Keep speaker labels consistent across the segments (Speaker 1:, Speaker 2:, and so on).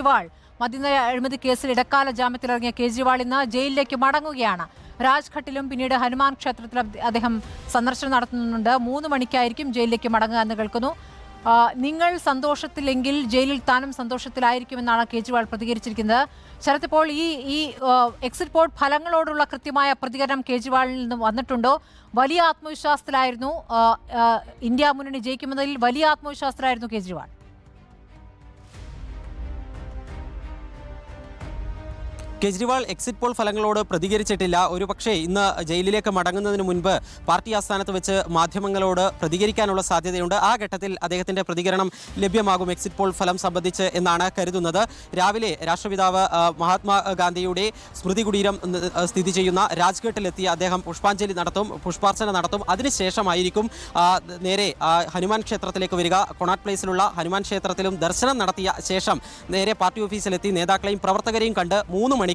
Speaker 1: കേജ്രിവാൾ മദ്യനയ അഴിമതി കേസിൽ ഇടക്കാല ജാമ്യത്തിലിറങ്ങിയ കേജ്രിവാൾ ഇന്ന് ജയിലിലേക്ക് മടങ്ങുകയാണ്. രാജ്ഘട്ടിലും പിന്നീട് ഹനുമാൻ ക്ഷേത്രത്തിൽ അദ്ദേഹം സന്ദർശനം നടത്തുന്നുണ്ട്. 3 മണിക്കായിരിക്കും ജയിലിലേക്ക് മടങ്ങുക എന്ന് കേൾക്കുന്നു. നിങ്ങൾ സന്തോഷത്തിലെങ്കിൽ ജയിലിൽ താനും സന്തോഷത്തിലായിരിക്കുമെന്നാണ് കേജ്രിവാൾ പ്രതികരിച്ചിരിക്കുന്നത്. ശരത്, ഇപ്പോൾ ഈ എക്സിറ്റ് പോൾ ഫലങ്ങളോടുള്ള കൃത്യമായ പ്രതികരണം കേജ്രിവാളിൽ നിന്ന് വന്നിട്ടുണ്ടോ? വലിയ ആത്മവിശ്വാസത്തിലായിരുന്നു ഇന്ത്യ മുന്നണി ജയിക്കുമെന്നതിൽ വലിയ ആത്മവിശ്വാസത്തിലായിരുന്നു കേജ്രിവാൾ.
Speaker 2: കേജ്രിവാൾ എക്സിറ്റ് പോൾ ഫലങ്ങളോട് പ്രതികരിച്ചിട്ടില്ല. ഒരുപക്ഷേ ഇന്ന് ജയിലിലേക്ക് മടങ്ങുന്നതിന് മുൻപ് പാർട്ടി ആസ്ഥാനത്ത് വെച്ച് മാധ്യമങ്ങളോട് പ്രതികരിക്കാനുള്ള സാധ്യതയുണ്ട്. ആ ഘട്ടത്തിൽ അദ്ദേഹത്തിൻ്റെ പ്രതികരണം ലഭ്യമാകും എക്സിറ്റ് പോൾ ഫലം സംബന്ധിച്ച് എന്നാണ് കരുതുന്നത്. രാവിലെ രാഷ്ട്രപിതാവ് മഹാത്മാഗാന്ധിയുടെ സ്മൃതി കുടീരം സ്ഥിതി ചെയ്യുന്ന രാജ്ഘട്ടിലെത്തി അദ്ദേഹം പുഷ്പാർച്ചന നടത്തും. അതിനുശേഷമായിരിക്കും നേരെ ഹനുമാൻ ക്ഷേത്രത്തിലേക്ക് വരിക. കൊണാട്ട് പ്ലേസിലുള്ള ഹനുമാൻ ക്ഷേത്രത്തിലും ദർശനം നടത്തിയ ശേഷം നേരെ പാർട്ടി ഓഫീസിലെത്തി നേതാക്കളെയും പ്രവർത്തകരെയും കണ്ട് 3 മണിക്ക്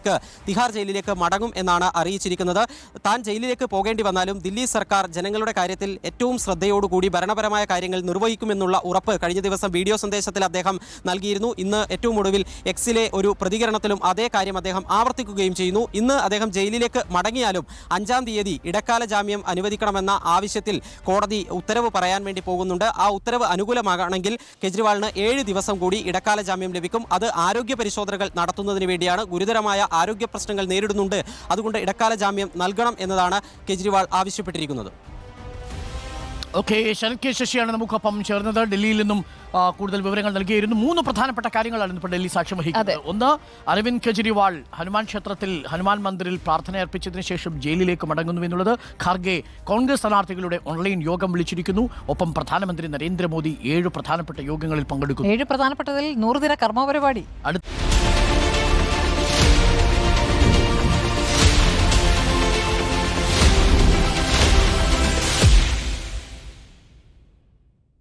Speaker 2: തിഹാർ ജയിലിലേക്ക് മടങ്ങും എന്നാണ് അറിയിച്ചിരിക്കുന്നത്. താൻ ജയിലിലേക്ക് പോകേണ്ടി വന്നാലും ദില്ലി സർക്കാർ ജനങ്ങളുടെ കാര്യത്തിൽ ഏറ്റവും ശ്രദ്ധയോടുകൂടി ഭരണപരമായ കാര്യങ്ങൾ നിർവഹിക്കുമെന്നുള്ള ഉറപ്പ് കഴിഞ്ഞ ദിവസം വീഡിയോ സന്ദേശത്തിൽ അദ്ദേഹം നൽകിയിരുന്നു. ഇന്ന് ഏറ്റവും ഒടുവിൽ എക്സിലെ ഒരു പ്രതികരണത്തിലും അതേ കാര്യം അദ്ദേഹം ആവർത്തിക്കുകയും ചെയ്യുന്നു. ഇന്ന് അദ്ദേഹം ജയിലിലേക്ക് മടങ്ങിയാലും 5-ാം തീയതി ഇടക്കാല ജാമ്യം അനുവദിക്കണമെന്ന ആവശ്യത്തിൽ കോടതി ഉത്തരവ് പറയാൻ വേണ്ടി പോകുന്നുണ്ട്. ആ ഉത്തരവ് അനുകൂലമാകണമെങ്കിൽ കേജ്രിവാളിന് 7 ദിവസം കൂടി ഇടക്കാല ജാമ്യം ലഭിക്കും. അത് ആരോഗ്യ പരിശോധനകൾ നടത്തുന്നതിന് വേണ്ടിയാണ്. ഗുരുതരമായ ആരോഗ്യ പ്രശ്നങ്ങൾ നേരിടുന്നുണ്ട്. അതുകൊണ്ട് ഇടക്കാല ജാമ്യം നൽകണം എന്നതാണ് കേജ്രിവാൾ ആവശ്യപ്പെട്ടിരിക്കുന്നത്.
Speaker 3: ഓക്കെ, ശരത് കെ ശശിയാണ് നമുക്കൊപ്പം ചേർന്നത്. ഡൽഹിയിൽ നിന്നും കൂടുതൽ വിവരങ്ങൾ നൽകിയിരുന്നു. 3 പ്രധാനപ്പെട്ട കാര്യങ്ങളാണ് ഇപ്പോൾ ഡൽഹി സാക്ഷ്യം വഹിക്കുന്നത്. ഒന്ന്, അരവിന്ദ് കെജ്രിവാൾ ഹനുമാൻ ക്ഷേത്രത്തിൽ ഹനുമാൻ മന്ദിറിൽ പ്രാർത്ഥന അർപ്പിച്ചതിന് ശേഷം ജയിലിലേക്ക് മടങ്ങുന്നു എന്നുള്ളത്. ഖാർഗെ കോൺഗ്രസ് സ്ഥാനാർത്ഥികളുടെ ഓൺലൈൻ യോഗം വിളിച്ചിരിക്കുന്നു. ഒപ്പം പ്രധാനമന്ത്രി നരേന്ദ്രമോദി 7 പ്രധാനപ്പെട്ട യോഗങ്ങളിൽ പങ്കെടുക്കുന്നു.
Speaker 1: 7 പ്രധാനപ്പെട്ടതിൽ 100 ദിന കർമ്മ പരിപാടി.